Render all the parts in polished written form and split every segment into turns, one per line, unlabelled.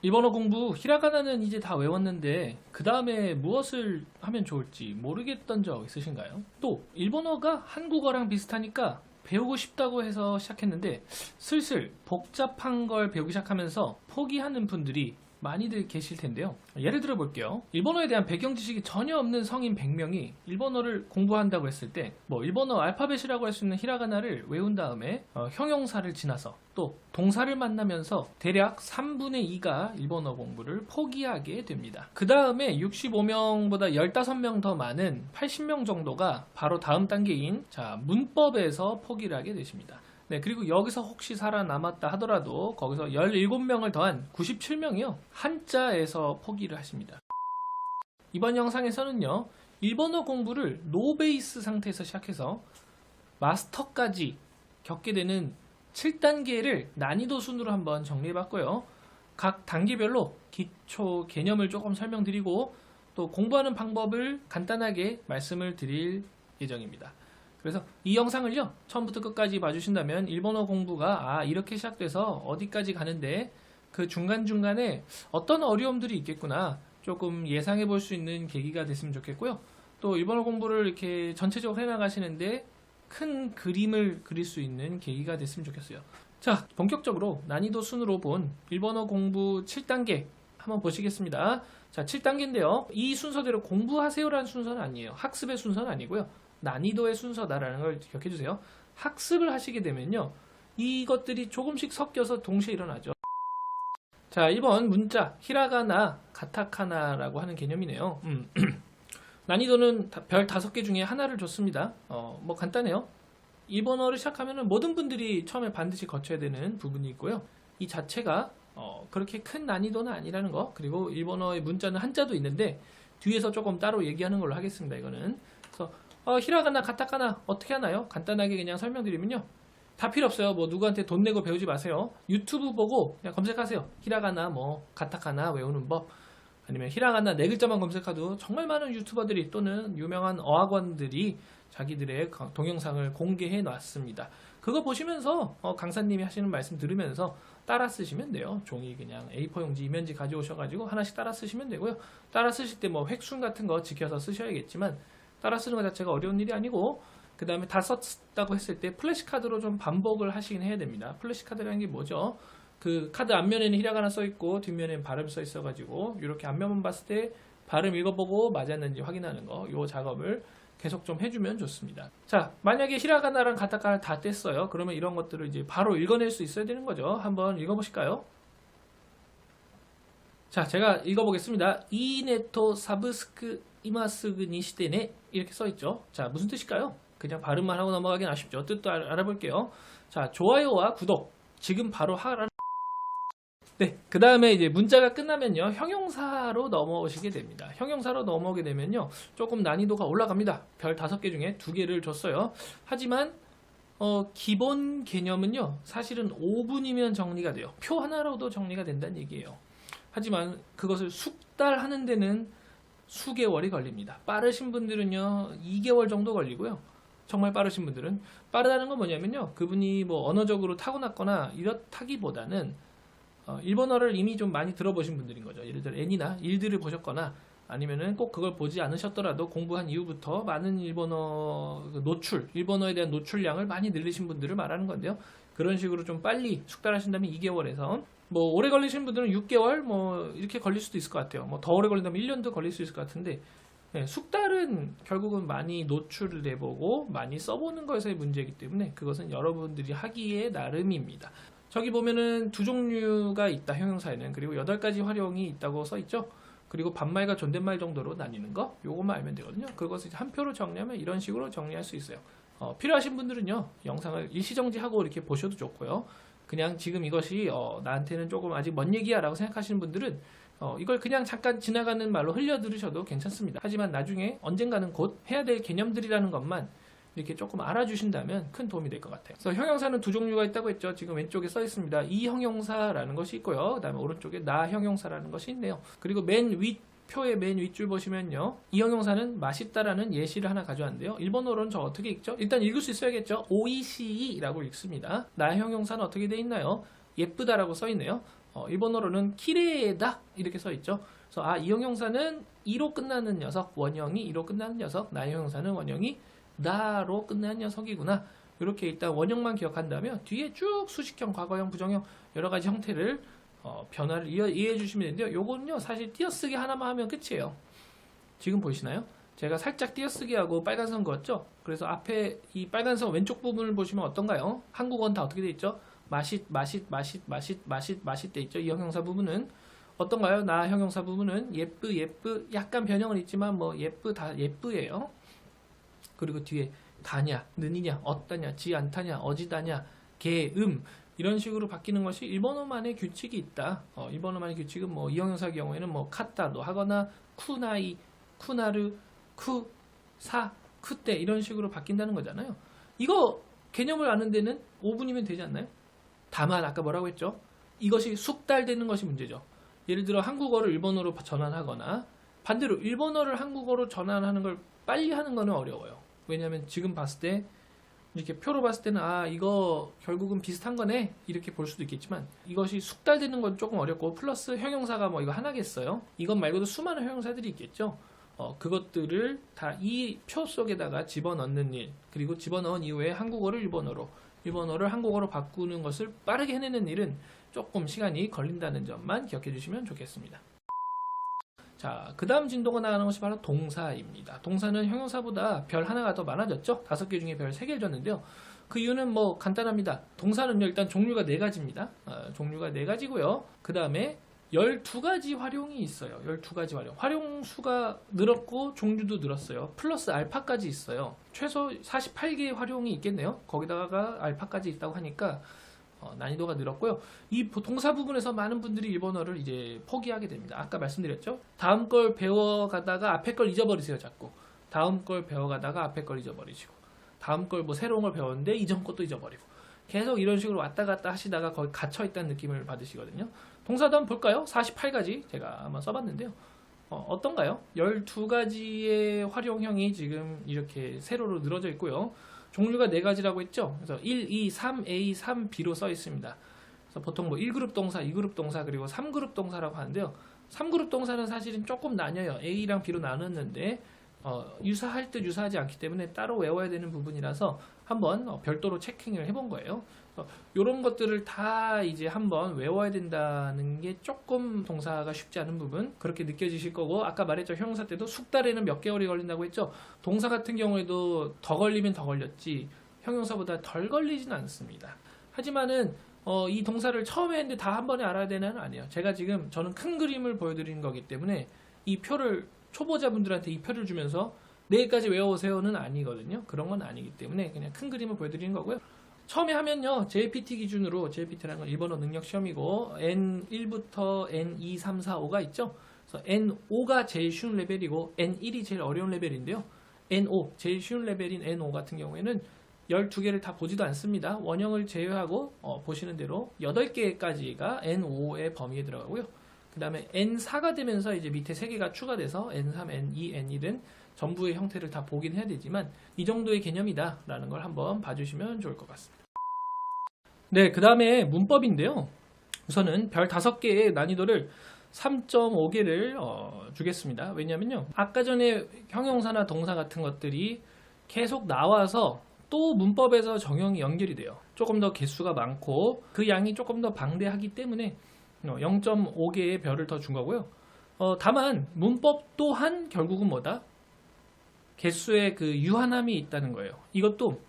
일본어 공부 히라가나는 이제 다 외웠는데 그 다음에 무엇을 하면 좋을지 모르겠던 적 있으신가요? 또 일본어가 한국어랑 비슷하니까 배우고 싶다고 해서 시작했는데 슬슬 복잡한 걸 배우기 시작하면서 포기하는 분들이 많이들 계실 텐데요. 예를 들어 볼게요. 일본어에 대한 배경 지식이 전혀 없는 성인 100명이 일본어를 공부한다고 했을 때 일본어 알파벳이라고 할 수 있는 히라가나를 외운 다음에 형용사를 지나서 또 동사를 만나면서 대략 3분의 2가 일본어 공부를 포기하게 됩니다. 그 다음에 65명보다 15명 더 많은 80명 정도가 바로 다음 단계인 문법에서 포기를 하게 되십니다. 네, 그리고 여기서 혹시 살아남았다 하더라도 거기서 17명을 더한 97명이요. 한자에서 포기를 하십니다. 이번 영상에서는요. 일본어 공부를 노베이스 상태에서 시작해서 마스터까지 겪게 되는 7단계를 난이도 순으로 한번 정리해봤고요. 각 단계별로 기초 개념을 조금 설명드리고 또 공부하는 방법을 간단하게 말씀을 드릴 예정입니다. 그래서 이 영상을요 처음부터 끝까지 봐주신다면 일본어 공부가 이렇게 시작돼서 어디까지 가는데 그 중간중간에 어떤 어려움들이 있겠구나 조금 예상해 볼 수 있는 계기가 됐으면 좋겠고요. 또 일본어 공부를 이렇게 전체적으로 해나가시는데 큰 그림을 그릴 수 있는 계기가 됐으면 좋겠어요. 자, 본격적으로 난이도 순으로 본 일본어 공부 7단계 한번 보시겠습니다. 자, 7단계인데요. 이 순서대로 공부하세요라는 순서는 아니에요. 학습의 순서는 아니고요. 난이도의 순서다라는 걸 기억해 주세요. 학습을 하시게 되면요. 이것들이 조금씩 섞여서 동시에 일어나죠. 자, 1번 문자, 히라가나, 가타카나라고 하는 개념이네요. 난이도는 별 5개 중에 하나를 줬습니다. 뭐 간단해요. 일본어를 시작하면 모든 분들이 처음에 반드시 거쳐야 되는 부분이 있고요. 이 자체가 그렇게 큰 난이도는 아니라는 거. 그리고 일본어의 문자는 한자도 있는데 뒤에서 조금 따로 얘기하는 걸로 하겠습니다. 이거는. 그래서 히라가나, 가타카나 어떻게 하나요? 간단하게 그냥 설명드리면요. 다 필요 없어요. 뭐 누구한테 돈 내고 배우지 마세요. 유튜브 보고 그냥 검색하세요. 히라가나, 가타카나 외우는 법. 아니면 히라가나 4글자만 검색해도 정말 많은 유튜버들이 또는 유명한 어학원들이 자기들의 동영상을 공개해 놨습니다. 그거 보시면서 강사님이 하시는 말씀 들으면서 따라 쓰시면 돼요. 종이 그냥 A4 용지, 이면지 가져오셔가지고 하나씩 따라 쓰시면 되고요. 따라 쓰실 때 획순 같은 거 지켜서 쓰셔야겠지만 따라 쓰는 것 자체가 어려운 일이 아니고 그 다음에 다 썼다고 했을 때 플래시카드로 좀 반복을 하시긴 해야 됩니다. 플래시카드라는 게 뭐죠? 그 카드 앞면에는 히라가나 써있고 뒷면에는 발음 써있어가지고 이렇게 앞면만 봤을 때 발음 읽어보고 맞았는지 확인하는 거, 요 작업을 계속 좀 해주면 좋습니다. 자, 만약에 히라가나랑 가타카나 다 뗐어요. 그러면 이런 것들을 이제 바로 읽어낼 수 있어야 되는 거죠. 한번 읽어보실까요? 자, 제가 읽어보겠습니다. 이네토 사브스크 이마스그 니시테네 이렇게 써있죠. 자, 무슨 뜻일까요? 그냥 발음만 하고 넘어가긴 아쉽죠. 뜻도 알아볼게요. 자, 좋아요와 구독 지금 바로 하라. 네, 그 다음에 이제 문자가 끝나면요 형용사로 넘어오시게 됩니다. 형용사로 넘어오게 되면요 조금 난이도가 올라갑니다. 별 5개 중에 2개를 줬어요. 하지만 기본 개념은요 사실은 5분이면 정리가 돼요. 표 하나로도 정리가 된다는 얘기예요. 하지만 그것을 숙달하는 데는 수개월이 걸립니다. 빠르신 분들은요 2개월 정도 걸리고요. 정말 빠르신 분들은 빠르다는 건 뭐냐면요 그분이 뭐 언어적으로 타고났거나 이렇다기보다는 일본어를 이미 좀 많이 들어보신 분들인 거죠. 예를 들어 애니나 일들을 보셨거나 아니면은 꼭 그걸 보지 않으셨더라도 공부한 이후부터 많은 일본어 노출, 일본어에 대한 노출량을 많이 늘리신 분들을 말하는 건데요. 그런 식으로 좀 빨리 숙달하신다면 2개월에서 뭐 오래 걸리신 분들은 6개월 뭐 이렇게 걸릴 수도 있을 것 같아요. 뭐 더 오래 걸린다면 1년도 걸릴 수 있을 것 같은데 숙달은 결국은 많이 노출을 해보고 많이 써보는 것의 문제이기 때문에 그것은 여러분들이 하기에 나름입니다. 저기 보면은 2종류가 있다 형용사에는. 그리고 8가지 활용이 있다고 써있죠. 그리고 반말과 존댓말 정도로 나뉘는 거 요것만 알면 되거든요. 그것을 한 표로 정리하면 이런 식으로 정리할 수 있어요. 필요하신 분들은요 영상을 일시정지하고 이렇게 보셔도 좋고요. 그냥 지금 이것이 나한테는 조금 아직 먼 얘기야 라고 생각하시는 분들은 이걸 그냥 잠깐 지나가는 말로 흘려 들으셔도 괜찮습니다. 하지만 나중에 언젠가는 곧 해야 될 개념들이라는 것만 이렇게 조금 알아주신다면 큰 도움이 될 것 같아요. 그래서 형용사는 2종류가 있다고 했죠. 지금 왼쪽에 써 있습니다. 이 형용사라는 것이 있고요. 그 다음에 오른쪽에 나 형용사라는 것이 있네요. 그리고 맨 윗 표의 맨 윗줄 보시면요. 이 형용사는 맛있다라는 예시를 하나 가져왔는데요. 일본어로는 저 어떻게 읽죠? 일단 읽을 수 있어야겠죠. 오이시이라고 읽습니다. 나 형용사는 어떻게 돼 있나요? 예쁘다라고 써 있네요. 일본어로는 키레다 이렇게 써 있죠. 그래서 이 형용사는 이로 끝나는 녀석, 원형이 이로 끝나는 녀석, 나의 형용사는 원형이 나로 끝나는 녀석이구나. 이렇게 일단 원형만 기억한다면 뒤에 쭉 수식형, 과거형, 부정형 여러 가지 형태를 변화를 이해해 주시면 되는데요. 요거는요 사실 띄어쓰기 하나만 하면 끝이에요. 지금 보이시나요? 제가 살짝 띄어쓰기하고 빨간 선 그었죠? 그래서 앞에 이 빨간 선 왼쪽 부분을 보시면 어떤가요? 한국어는 다 어떻게 돼 있죠? 맛있 돼 있죠? 이 형용사 부분은 어떤가요? 나 형용사 부분은 예쁘 약간 변형은 있지만 뭐 다 예쁘예요. 그리고 뒤에 다냐, 느니냐, 어떠냐, 지 않다냐, 어지다냐, 개, 이런 식으로 바뀌는 것이 일본어만의 규칙이 있다. 일본어만의 규칙은 뭐 이 형용사 경우에는 뭐 카타도 하거나 쿠나이, 쿠나르, 쿠, 사, 쿠때 이런 식으로 바뀐다는 거잖아요. 이거 개념을 아는 데는 5분이면 되지 않나요? 다만 아까 뭐라고 했죠? 이것이 숙달되는 것이 문제죠. 예를 들어 한국어를 일본어로 전환하거나 반대로 일본어를 한국어로 전환하는 걸 빨리 하는 거는 어려워요. 왜냐하면 지금 봤을 때 이렇게 표로 봤을 때는 이거 결국은 비슷한 거네 이렇게 볼 수도 있겠지만 이것이 숙달되는 건 조금 어렵고 플러스 형용사가 뭐 이거 하나겠어요? 이것 말고도 수많은 형용사들이 있겠죠. 그것들을 다 이 표 속에다가 집어넣는 일, 그리고 집어넣은 이후에 한국어를 일본어로, 일본어를 한국어로 바꾸는 것을 빠르게 해내는 일은 조금 시간이 걸린다는 점만 기억해 주시면 좋겠습니다. 자, 그 다음 진도가 나가는 것이 바로 동사입니다. 동사는 형용사보다 별 하나가 더 많아졌죠? 5개 중에 별 3개를 줬는데요. 그 이유는 뭐 간단합니다. 동사는요, 일단 종류가 4가지입니다. 종류가 4가지고요. 그 다음에 12가지 활용이 있어요. 12가지 활용. 활용 수가 늘었고 종류도 늘었어요. 플러스 알파까지 있어요. 최소 48개의 활용이 있겠네요. 거기다가 알파까지 있다고 하니까 난이도가 늘었고요. 이 동사 부분에서 많은 분들이 일본어를 이제 포기하게 됩니다. 아까 말씀드렸죠. 다음 걸 배워가다가 앞에 걸 잊어버리세요. 자꾸. 다음 걸 배워가다가 앞에 걸 잊어버리시고, 다음 걸 뭐 새로운 걸 배웠는데 이전 것도 잊어버리고, 계속 이런 식으로 왔다 갔다 하시다가 거의 갇혀있다는 느낌을 받으시거든요. 동사도 한번 볼까요? 48가지 제가 한번 써봤는데요. 어떤가요? 12가지의 활용형이 지금 이렇게 세로로 늘어져 있고요. 종류가 4가지라고 했죠. 그래서 1, 2, 3, A, 3, B로 써 있습니다. 그래서 보통 뭐 1그룹 동사, 2그룹 동사, 그리고 3그룹 동사라고 하는데요. 3그룹 동사는 사실은 조금 나뉘어요. A랑 B로 나눴는데 유사할 듯 유사하지 않기 때문에 따로 외워야 되는 부분이라서 한번 별도로 체킹을 해본 거예요. 이런 것들을 다 이제 한번 외워야 된다는 게 조금 동사가 쉽지 않은 부분, 그렇게 느껴지실 거고, 아까 말했죠. 형용사 때도 숙달에는 몇 개월이 걸린다고 했죠. 동사 같은 경우에도 더 걸리면 더 걸렸지 형용사보다 덜 걸리진 않습니다. 하지만은 이 동사를 처음에 했는데 다 한 번에 알아야 되는 아니에요. 제가 지금 저는 큰 그림을 보여드리는 거기 때문에 이 표를 초보자분들한테 이 표를 주면서 내일까지 외워오세요는 아니거든요. 그런 건 아니기 때문에 그냥 큰 그림을 보여드리는 거고요. 처음에 하면요, JPT 기준으로, JPT라는 건 일본어 능력 시험이고 N1부터 N2, 3, 4, 5가 있죠. 그래서 N5가 제일 쉬운 레벨이고 N1이 제일 어려운 레벨인데요. N5, 제일 쉬운 레벨인 N5 같은 경우에는 12개를 다 보지도 않습니다. 원형을 제외하고 보시는 대로 8개까지가 N5의 범위에 들어가고요. 그 다음에 N4가 되면서 이제 밑에 3개가 추가돼서 N3, N2, N1은 전부의 형태를 다 보긴 해야 되지만 이 정도의 개념이다 라는 걸 한번 봐주시면 좋을 것 같습니다. 네, 그 다음에 문법인데요. 우선은 별 5개의 난이도를 3.5개를 주겠습니다. 왜냐면요, 아까 전에 형용사나 동사 같은 것들이 계속 나와서 또 문법에서 정형이 연결이 돼요. 조금 더 개수가 많고 그 양이 조금 더 방대하기 때문에 0.5개의 별을 더 준 거고요. 다만 문법 또한 결국은 뭐다? 개수의 그 유한함이 있다는 거예요. 이것도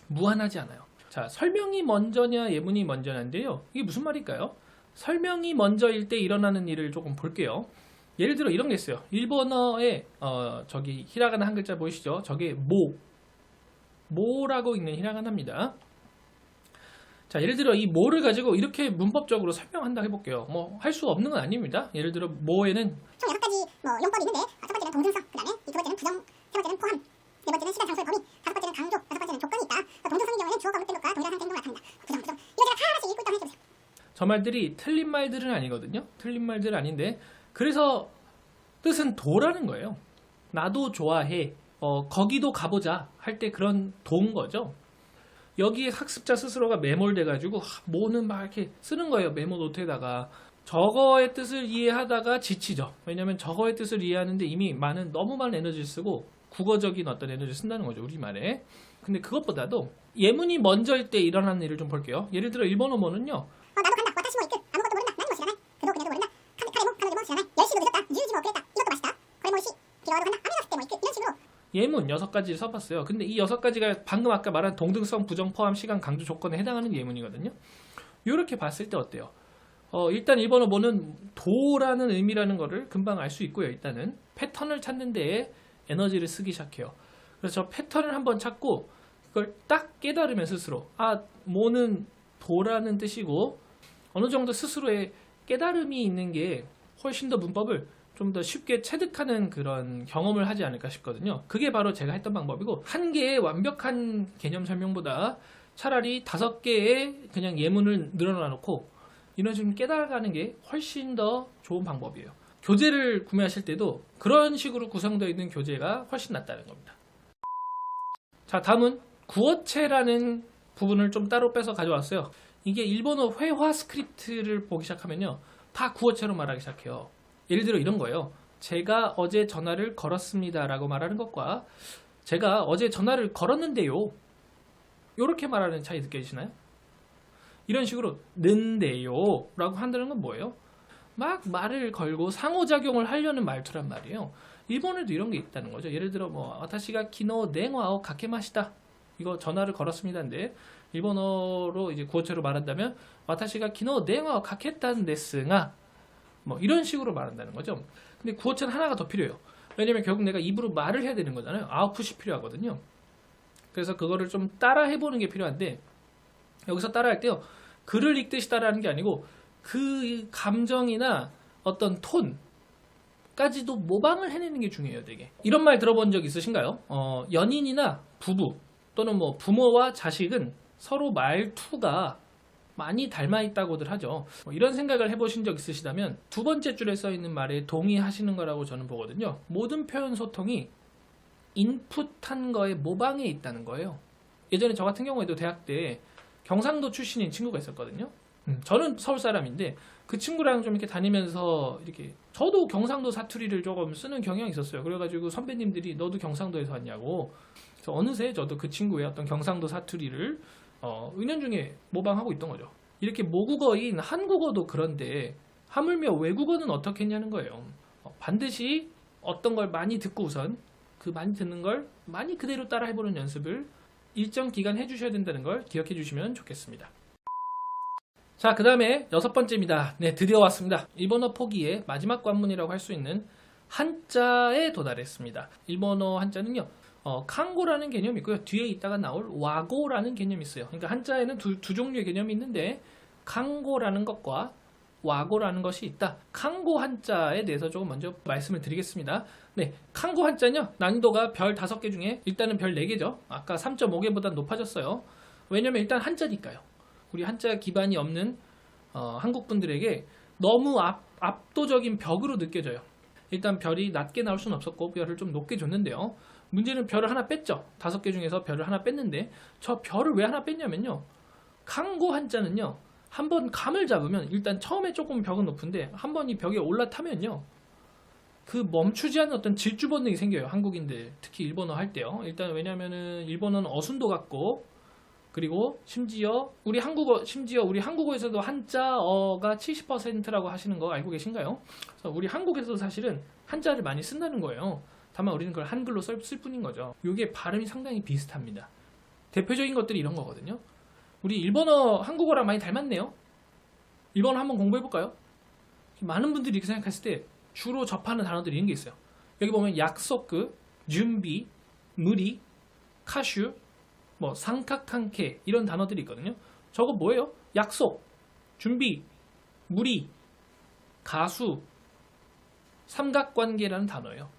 무한하지 않아요. 자, 설명이 먼저냐 예문이 먼저냐인데요. 이게 무슨 말일까요? 설명이 먼저일 때 일어나는 일을 조금 볼게요. 예를 들어 이런 게 있어요. 일본어에 저기 히라가나 한 글자 보이시죠? 저게 모라고 읽는 히라가나입니다. 자, 예를 들어 이 모를 가지고 이렇게 문법적으로 설명한다 해볼게요. 뭐 할 수 없는 건 아닙니다. 예를 들어 모에는
총 6가지 용법이 있는데, 첫 번째는 동등성, 그 다음에 두 번째는 부정, 세 번째는 포함, 네 번째는 시간, 장소의 범위, 다섯 번째는 강조, 여섯 번째는 조건이 있다. 동등성의 경우에는 주어가 목된 것과 동일한 상태 행동을 나타낸다. 부정. 이거 제가 다 하나씩 읽고 있다 해주세요.
저 말들이 틀린 말들은 아니거든요. 틀린 말들은 아닌데, 그래서 뜻은 도라는 거예요. 나도 좋아해. 거기도 가보자 할 때 그런 도인 거죠. 여기에 학습자 스스로가 매몰돼가지고 뭐는 막 이렇게 쓰는 거예요. 메모 노트에다가. 저거의 뜻을 이해하다가 지치죠. 왜냐면 저거의 뜻을 이해하는데 이미 너무 많은 에너지를 쓰고 국어적인 어떤 에너지를 쓴다는 거죠. 우리말에. 근데 그것보다도 예문이 먼저일 때 일어나는 일을 좀 볼게요. 예를 들어 일본어 뭐는요.
나도 간다. 와타시 뭐 이끄. 아무것도 모른다. 나는 뭐 시라나이. 그도 그녀도 모른다. 카레모彼女뭐 시라나이. 10시도 늦었다. 10시 뭐 그랬다. 이것도 맛있다. 거래 뭐 시. 기러와도 간다. 아메 갔을 때뭐 이끄. 이런 식으로
예문 6가지를 써봤어요. 근데 이 6가지가 방금 아까 말한 동등성, 부정, 포함, 시간, 강조 조건에 해당하는 예문이거든요. 이렇게 봤을 때 어때요? 일단 일본어 뭐는 도라는 의미라는 거를 금방 알 수 있고요. 일단은 패턴을 찾는 데에 에너지를 쓰기 시작해요. 그래서 저 패턴을 한번 찾고 그걸 딱 깨달으면 스스로 뭐는 도라는 뜻이고 어느 정도 스스로의 깨달음이 있는 게 훨씬 더 문법을 좀 더 쉽게 체득하는 그런 경험을 하지 않을까 싶거든요. 그게 바로 제가 했던 방법이고 한 개의 완벽한 개념 설명보다 차라리 5개의 그냥 예문을 늘어놔 놓고 이런 식으로 깨달아가는 게 훨씬 더 좋은 방법이에요. 교재를 구매하실 때도 그런 식으로 구성되어 있는 교재가 훨씬 낫다는 겁니다. 자, 다음은 구어체라는 부분을 좀 따로 빼서 가져왔어요. 이게 일본어 회화 스크립트를 보기 시작하면요. 다 구어체로 말하기 시작해요. 예를 들어 이런 거예요. 제가 어제 전화를 걸었습니다 라고 말하는 것과 제가 어제 전화를 걸었는데요. 이렇게 말하는 차이 느껴지시나요? 이런 식으로 는데요 라고 한다는 건 뭐예요? 막 말을 걸고 상호작용을 하려는 말투란 말이에요. 일본에도 이런 게 있다는 거죠. 예를 들어 와타시가 키노 댕와오 가케마시다. 이거 전화를 걸었습니다인데 일본어로 이제 구어체로 말한다면 와타시가 키노 댕와오 가케탄 데스가 이런 식으로 말한다는 거죠. 근데 구어체는 하나가 더 필요해요. 왜냐면 결국 내가 입으로 말을 해야 되는 거잖아요. 아웃풋이 필요하거든요. 그래서 그거를 좀 따라 해보는 게 필요한데 여기서 따라할 때요. 글을 읽듯이 따라하는 게 아니고 그 감정이나 어떤 톤까지도 모방을 해내는 게 중요해요. 되게. 이런 말 들어본 적 있으신가요? 연인이나 부부 또는 부모와 자식은 서로 말투가 많이 닮아 있다고들 하죠. 이런 생각을 해보신 적 있으시다면 두 번째 줄에 써 있는 말에 동의하시는 거라고 저는 보거든요. 모든 표현 소통이 인풋한 거에 모방에 있다는 거예요. 예전에 저 같은 경우에도 대학 때 경상도 출신인 친구가 있었거든요. 저는 서울 사람인데 그 친구랑 좀 이렇게 다니면서 이렇게 저도 경상도 사투리를 조금 쓰는 경향이 있었어요. 그래가지고 선배님들이 너도 경상도에서 왔냐고. 그래서 어느새 저도 그 친구의 어떤 경상도 사투리를 은연중에 모방하고 있던 거죠. 이렇게 모국어인 한국어도 그런데 하물며 외국어는 어떻게 했냐는 거예요. 반드시 어떤 걸 많이 듣고 우선 그 많이 듣는 걸 많이 그대로 따라 해보는 연습을 일정 기간 해주셔야 된다는 걸 기억해 주시면 좋겠습니다. 자, 그 다음에 6번째입니다. 네, 드디어 왔습니다. 일본어 포기의 마지막 관문이라고 할 수 있는 한자에 도달했습니다. 일본어 한자는요. 칸고라는 개념이 있고요. 뒤에 있다가 나올 와고라는 개념이 있어요. 그러니까 한자에는 두 종류의 개념이 있는데 칸고라는 것과 와고라는 것이 있다. 칸고 한자에 대해서 조금 먼저 말씀을 드리겠습니다. 네, 칸고 한자는요. 난이도가 별 5개 중에 일단은 별 4개죠. 아까 3.5개보다 높아졌어요. 왜냐면 일단 한자니까요. 우리 한자 기반이 없는 한국 분들에게 너무 압도적인 벽으로 느껴져요. 일단 별이 낮게 나올 수는 없었고 별을 좀 높게 줬는데요. 문제는 별을 하나 뺐죠. 5개 중에서 별을 하나 뺐는데 저 별을 왜 하나 뺐냐면요. 칸고 한자는요. 한번 감을 잡으면 일단 처음에 조금 벽은 높은데 한번 이 벽에 올라타면요. 그 멈추지 않는 어떤 질주 본능이 생겨요. 한국인들 특히 일본어 할 때요. 일단 왜냐면은 일본어는 어순도 같고 그리고 심지어 우리 한국어에서도 한자어가 70%라고 하시는 거 알고 계신가요? 그래서 우리 한국에서도 사실은 한자를 많이 쓴다는 거예요. 다만 우리는 그걸 한글로 쓸 뿐인 거죠. 이게 발음이 상당히 비슷합니다. 대표적인 것들이 이런 거거든요. 우리 일본어 한국어랑 많이 닮았네요. 일본어 한번 공부해볼까요? 많은 분들이 이렇게 생각했을 때 주로 접하는 단어들이 이런 게 있어요. 여기 보면 약속, 준비, 무리, 카슈, 상카칸케 이런 단어들이 있거든요. 저거 뭐예요? 약속, 준비, 무리, 가수, 삼각관계라는 단어예요.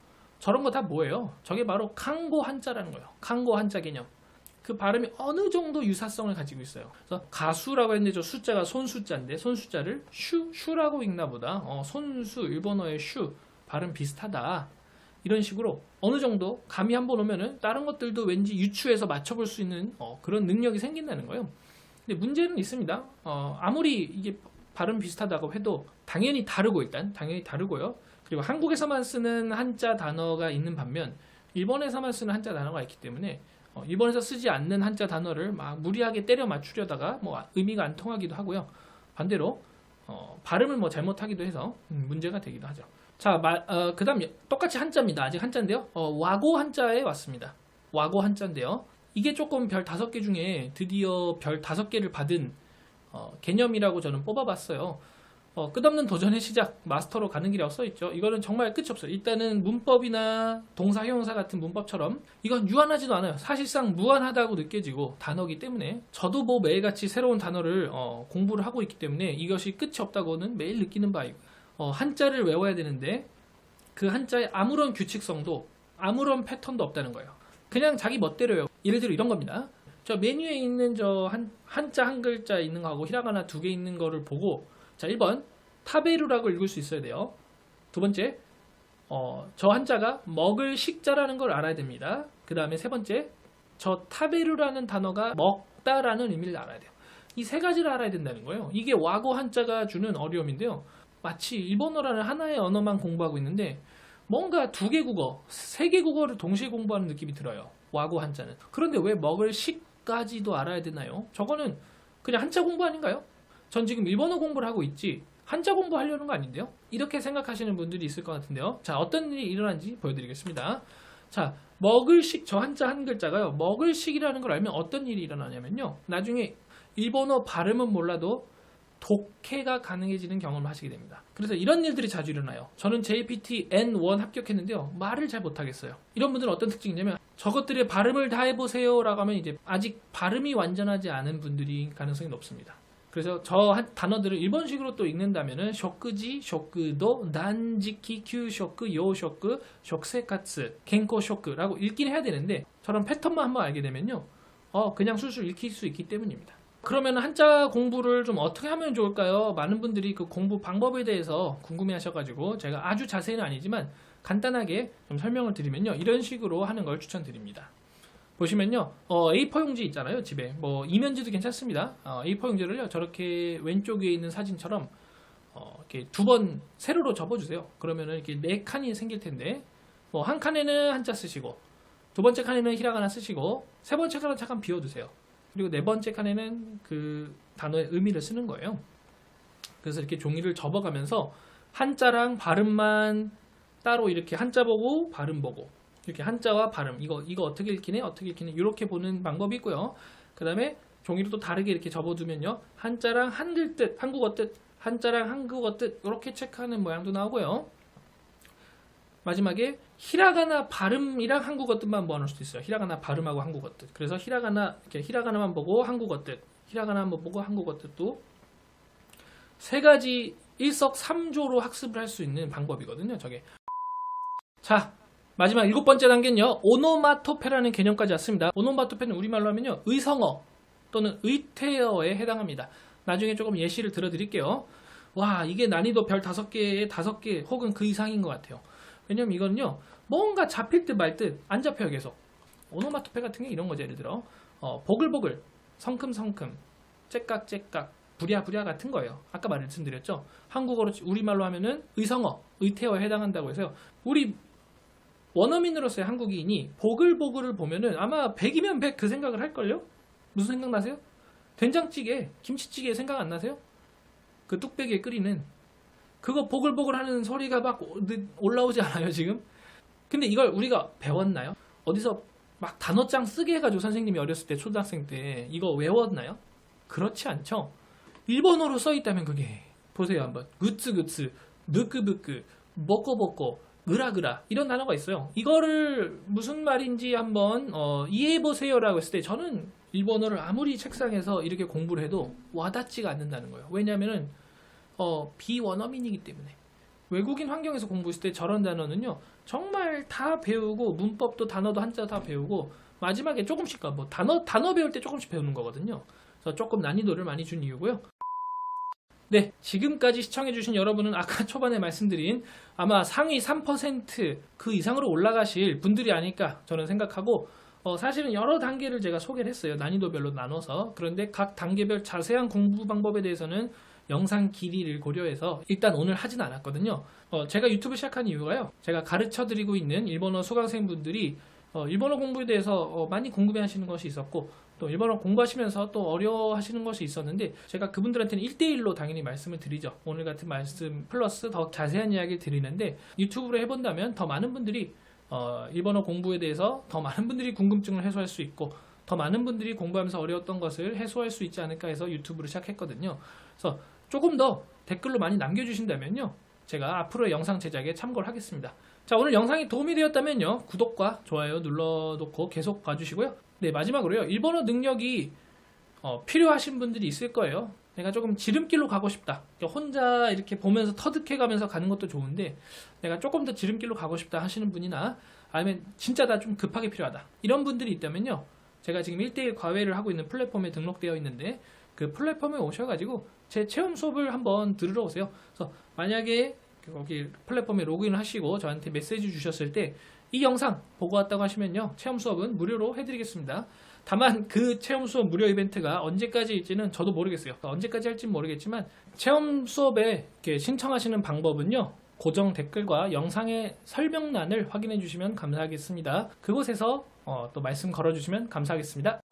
저런 거 다 뭐예요? 저게 바로 칸고 한자라는 거예요. 칸고 한자 개념. 그 발음이 어느 정도 유사성을 가지고 있어요. 그래서 가수라고 했는데 저 숫자가 손숫자인데 손숫자를 슈라고 읽나 보다. 손수 일본어의 슈 발음 비슷하다. 이런 식으로 어느 정도 감이 한번 오면은 다른 것들도 왠지 유추해서 맞춰볼 수 있는 그런 능력이 생긴다는 거예요. 근데 문제는 있습니다. 아무리 이게 발음 비슷하다고 해도 당연히 다르고 일단 당연히 다르고요. 그리고 한국에서만 쓰는 한자 단어가 있는 반면 일본에서만 쓰는 한자 단어가 있기 때문에 일본에서 쓰지 않는 한자 단어를 막 무리하게 때려 맞추려다가 뭐 의미가 안 통하기도 하고요. 반대로 발음을 뭐 잘못하기도 해서 문제가 되기도 하죠. 자, 그다음 똑같이 한자입니다. 아직 한자인데요. 와고 한자에 왔습니다. 와고 한자인데요. 이게 조금 별 5개 중에 드디어 별 5개를 받은 개념이라고 저는 뽑아봤어요. 끝없는 도전의 시작, 마스터로 가는 길이라고 써있죠. 이거는 정말 끝이 없어요. 일단은 문법이나 동사, 형용사 같은 문법처럼 이건 유한하지도 않아요. 사실상 무한하다고 느껴지고 단어이기 때문에 저도 뭐 매일같이 새로운 단어를 공부를 하고 있기 때문에 이것이 끝이 없다고는 매일 느끼는 바이고 한자를 외워야 되는데 그 한자에 아무런 규칙성도 아무런 패턴도 없다는 거예요. 그냥 자기 멋대로요. 예를 들어 이런 겁니다. 저 메뉴에 있는 저 한자 한 글자 있는 거하고 히라가나 2개 있는 거를 보고 자 1번 타베루라고 읽을 수 있어야 돼요. 두 번째 저 한자가 먹을 식자라는 걸 알아야 됩니다. 그 다음에 세 번째 저 타베루라는 단어가 먹다라는 의미를 알아야 돼요. 이 세 가지를 알아야 된다는 거예요. 이게 와고 한자가 주는 어려움인데요. 마치 일본어라는 하나의 언어만 공부하고 있는데 뭔가 2개 국어, 3개 국어를 동시에 공부하는 느낌이 들어요. 와고 한자는. 그런데 왜 먹을 식까지도 알아야 되나요? 저거는 그냥 한자 공부 아닌가요? 전 지금 일본어 공부를 하고 있지 한자 공부하려는 거 아닌데요? 이렇게 생각하시는 분들이 있을 것 같은데요. 자, 어떤 일이 일어난지 보여드리겠습니다. 자, 먹을식, 저 한자 한 글자가요. 먹을식이라는 걸 알면 어떤 일이 일어나냐면요. 나중에 일본어 발음은 몰라도 독해가 가능해지는 경험을 하시게 됩니다. 그래서 이런 일들이 자주 일어나요. 저는 JPT N1 합격했는데요. 말을 잘 못하겠어요. 이런 분들은 어떤 특징이냐면 저것들의 발음을 다 해보세요 라고 하면 이제 아직 발음이 완전하지 않은 분들이 가능성이 높습니다. 그래서 저 단어들을 일본식으로 또 읽는다면은 쇼크지, 쇼크도, 난지키, 큐쇼크, 요쇼크, 쇼크세카츠, 겐코쇼크라고 읽긴 해야 되는데 저런 패턴만 한번 알게 되면요. 그냥 술술 읽힐 수 있기 때문입니다. 그러면 한자 공부를 좀 어떻게 하면 좋을까요? 많은 분들이 그 공부 방법에 대해서 궁금해 하셔가지고 제가 아주 자세히는 아니지만 간단하게 좀 설명을 드리면요. 이런 식으로 하는 걸 추천드립니다. 보시면요. A4 용지 있잖아요. 집에. 뭐 이면지도 괜찮습니다. A4 용지를요. 저렇게 왼쪽 위에 있는 사진처럼 이렇게 2번 세로로 접어주세요. 그러면은 이렇게 4칸이 생길 텐데 뭐 한 칸에는 한자 쓰시고 두 번째 칸에는 히라가나 쓰시고 세 번째 칸은 잠깐 비워두세요. 그리고 네 번째 칸에는 그 단어의 의미를 쓰는 거예요. 그래서 이렇게 종이를 접어가면서 한자랑 발음만 따로 이렇게 한자 보고 발음 보고 이렇게 한자와 발음 이거 어떻게 읽히네 어떻게 읽히네 이렇게 보는 방법이 있고요. 그 다음에 종이를 또 다르게 이렇게 접어두면요. 한자랑 한글 뜻, 한국어 뜻, 한자랑 한국어 뜻 이렇게 체크하는 모양도 나오고요. 마지막에 히라가나 발음이랑 한국어 뜻만 모아놓을 수도 있어요. 히라가나 발음하고 한국어 뜻. 그래서 이렇게 히라가나만 보고 한국어 뜻, 히라가나 한번 보고 한국어 뜻도 세 가지 일석삼조로 학습을 할 수 있는 방법이거든요. 저게. 자, 마지막 7번째 단계는요. 오노마토페라는 개념까지 왔습니다. 오노마토페는 우리말로 하면요. 의성어 또는 의태어에 해당합니다. 나중에 조금 예시를 들어드릴게요. 와, 이게 난이도 별 5개에 5개 혹은 그 이상인 것 같아요. 왜냐면 이거는요. 뭔가 잡힐 듯 말 듯 안 잡혀요 계속. 오노마토페 같은 게 이런 거죠. 예를 들어 보글보글, 성큼성큼, 째깍째깍, 부랴부랴 같은 거예요. 아까 말씀드렸죠. 한국어로 우리말로 하면은 의성어, 의태어에 해당한다고 해서요. 우리 원어민으로서의 한국인이 보글보글을 보면은 아마 100이면 100 그 생각을 할걸요? 무슨 생각 나세요? 된장찌개, 김치찌개 생각 안 나세요? 그 뚝배기에 끓이는 그거 보글보글 하는 소리가 막 올라오지 않아요 지금? 근데 이걸 우리가 배웠나요? 어디서 막 단어장 쓰게 해가지고 선생님이 어렸을 때 초등학생 때 이거 외웠나요? 그렇지 않죠? 일본어로 써있다면 그게 보세요 한번 그츠그츠, 느끄느끄, 먹고먹고, 으라그라 이런 단어가 있어요. 이거를 무슨 말인지 한번 이해해보세요라고 했을 때 저는 일본어를 아무리 책상에서 이렇게 공부를 해도 와닿지가 않는다는 거예요. 왜냐하면은 비원어민이기 때문에 외국인 환경에서 공부했을 때 저런 단어는요 정말 다 배우고 문법도 단어도 한자 다 배우고 마지막에 조금씩 뭐 단어 배울 때 조금씩 배우는 거거든요. 그래서 조금 난이도를 많이 준 이유고요. 네, 지금까지 시청해주신 여러분은 아까 초반에 말씀드린 아마 상위 3%그 이상으로 올라가실 분들이 아닐까 저는 생각하고, 사실은 여러 단계를 제가 소개를 했어요. 난이도별로 나눠서. 그런데 각 단계별 자세한 공부 방법에 대해서는 영상 길이를 고려해서 일단 오늘 하진 않았거든요. 제가 유튜브 시작한 이유가요, 제가 가르쳐드리고 있는 일본어 수강생분들이 일본어 공부에 대해서 많이 궁금해하시는 것이 있었고, 또 일본어 공부하시면서 또 어려워하시는 것이 있었는데, 제가 그분들한테는 1대1로 당연히 말씀을 드리죠. 오늘 같은 말씀 플러스 더 자세한 이야기를 드리는데, 유튜브로 해본다면 더 많은 분들이 일본어 공부에 대해서 더 많은 분들이 궁금증을 해소할 수 있고, 더 많은 분들이 공부하면서 어려웠던 것을 해소할 수 있지 않을까 해서 유튜브를 시작했거든요. 그래서 조금 더 댓글로 많이 남겨주신다면요, 제가 앞으로의 영상 제작에 참고를 하겠습니다. 자, 오늘 영상이 도움이 되었다면요, 구독과 좋아요 눌러놓고 계속 봐주시고요. 네, 마지막으로요, 일본어 능력이 필요하신 분들이 있을 거예요. 내가 조금 지름길로 가고 싶다, 혼자 이렇게 보면서 터득해가면서 가는 것도 좋은데 내가 조금 더 지름길로 가고 싶다 하시는 분이나, 아니면 진짜 다 좀 급하게 필요하다 이런 분들이 있다면요, 제가 지금 1대1 과외를 하고 있는 플랫폼에 등록되어 있는데 그 플랫폼에 오셔가지고 제 체험 수업을 한번 들으러 오세요. 그래서 만약에 거기 플랫폼에 로그인 하시고 저한테 메시지 주셨을 때 이 영상 보고 왔다고 하시면요, 체험 수업은 무료로 해드리겠습니다. 다만 그 체험 수업 무료 이벤트가 언제까지일지는 저도 모르겠어요. 언제까지 할지는 모르겠지만, 체험 수업에 이렇게 신청하시는 방법은요, 고정 댓글과 영상의 설명란을 확인해 주시면 감사하겠습니다. 그곳에서 또 말씀 걸어주시면 감사하겠습니다.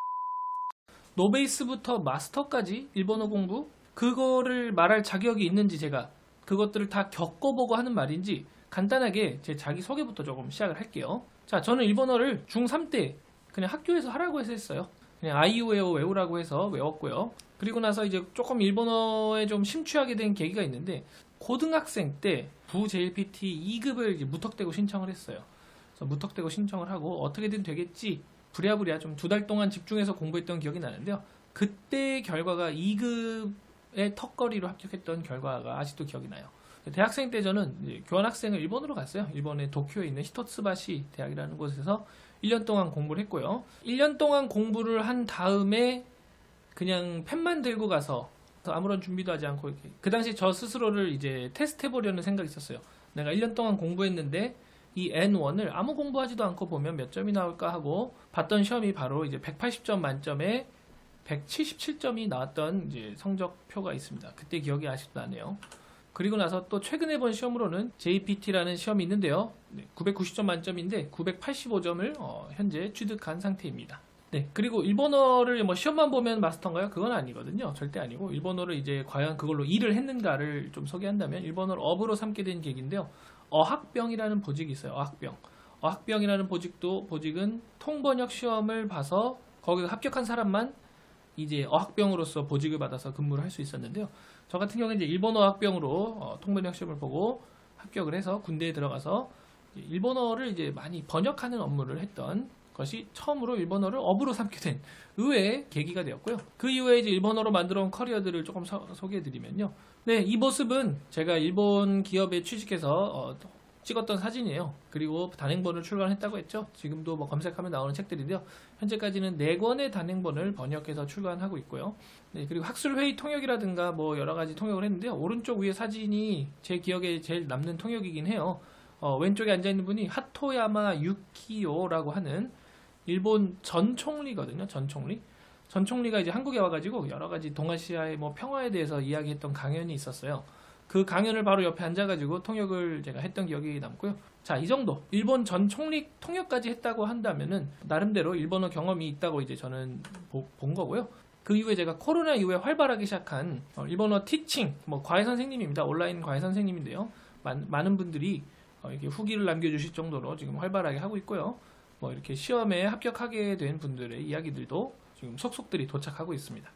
노베이스부터 마스터까지 일본어 공부, 그거를 말할 자격이 있는지, 제가 그것들을 다 겪어보고 하는 말인지 간단하게 제 자기소개부터 조금 시작을 할게요. 자, 저는 일본어를 중3 때 그냥 학교에서 하라고 해서 했어요. 그냥 아이오에오 외우라고 해서 외웠고요. 그리고 나서 이제 조금 일본어에 좀 심취하게 된 계기가 있는데, 고등학생 때 부 JLPT 2급을 이제 무턱대고 신청을 했어요. 그래서 무턱대고 신청을 하고 어떻게든 되겠지 부랴부랴 좀 2달 동안 집중해서 공부했던 기억이 나는데요. 그때 결과가 2급의 턱걸이로 합격했던 결과가 아직도 기억이 나요. 대학생 때 저는 이제 교환학생을 일본으로 갔어요. 일본의 도쿄에 있는 히토츠바시 대학이라는 곳에서 1년 동안 공부를 했고요. 1년 동안 공부를 한 다음에 그냥 펜만 들고 가서 아무런 준비도 하지 않고 이렇게, 그 당시 저 스스로를 이제 테스트 해보려는 생각이 있었어요. 내가 1년 동안 공부했는데 이 N1을 아무 공부하지도 않고 보면 몇 점이 나올까 하고 봤던 시험이 바로 이제 180점 만점에 177점이 나왔던 이제 성적표가 있습니다. 그때 기억이 아직도 나네요. 그리고 나서 또 최근에 본 시험으로는 JPT라는 시험이 있는데요. 990점 만점인데 985점을 현재 취득한 상태입니다. 네, 그리고 일본어를 뭐 시험만 보면 마스터인가요? 그건 아니거든요. 절대 아니고, 일본어를 이제 과연 그걸로 일을 했는가를 좀 소개한다면, 일본어를 업으로 삼게 된 계기인데요. 어학병이라는 보직이 있어요. 어학병. 어학병이라는 보직은 통번역 시험을 봐서 거기 합격한 사람만 이제 어학병으로서 보직을 받아서 근무를 할 수 있었는데요. 저 같은 경우는 이제 일본어 어학병으로 통번역 시험을 보고 합격을 해서 군대에 들어가서 일본어를 이제 많이 번역하는 업무를 했던 것이 처음으로 일본어를 업으로 삼게 된 의외의 계기가 되었고요. 그 이후에 이제 일본어로 만들어 온 커리어들을 조금 소개해드리면요. 네, 이 모습은 제가 일본 기업에 취직해서 찍었던 사진이에요. 그리고 단행본을 출간했다고 했죠. 지금도 뭐 검색하면 나오는 책들인데요. 현재까지는 4권의 단행본을 번역해서 출간하고 있고요. 네, 그리고 학술회의 통역이라든가 뭐 여러 가지 통역을 했는데요. 오른쪽 위에 사진이 제 기억에 제일 남는 통역이긴 해요. 왼쪽에 앉아있는 분이 하토야마 유키오라고 하는 일본 전 총리거든요. 전 총리. 전 총리가 이제 한국에 와가지고 여러 가지 동아시아의 뭐 평화에 대해서 이야기했던 강연이 있었어요. 그 강연을 바로 옆에 앉아가지고 통역을 제가 했던 기억이 남고요. 자, 이 정도. 일본 전 총리 통역까지 했다고 한다면은 나름대로 일본어 경험이 있다고 이제 저는 본 거고요. 그 이후에 제가 코로나 이후에 활발하게 시작한 일본어 티칭, 뭐 과외 선생님입니다. 온라인 과외 선생님인데요. 많은 분들이 이렇게 후기를 남겨주실 정도로 지금 활발하게 하고 있고요. 뭐 이렇게 시험에 합격하게 된 분들의 이야기들도 지금 속속들이 도착하고 있습니다.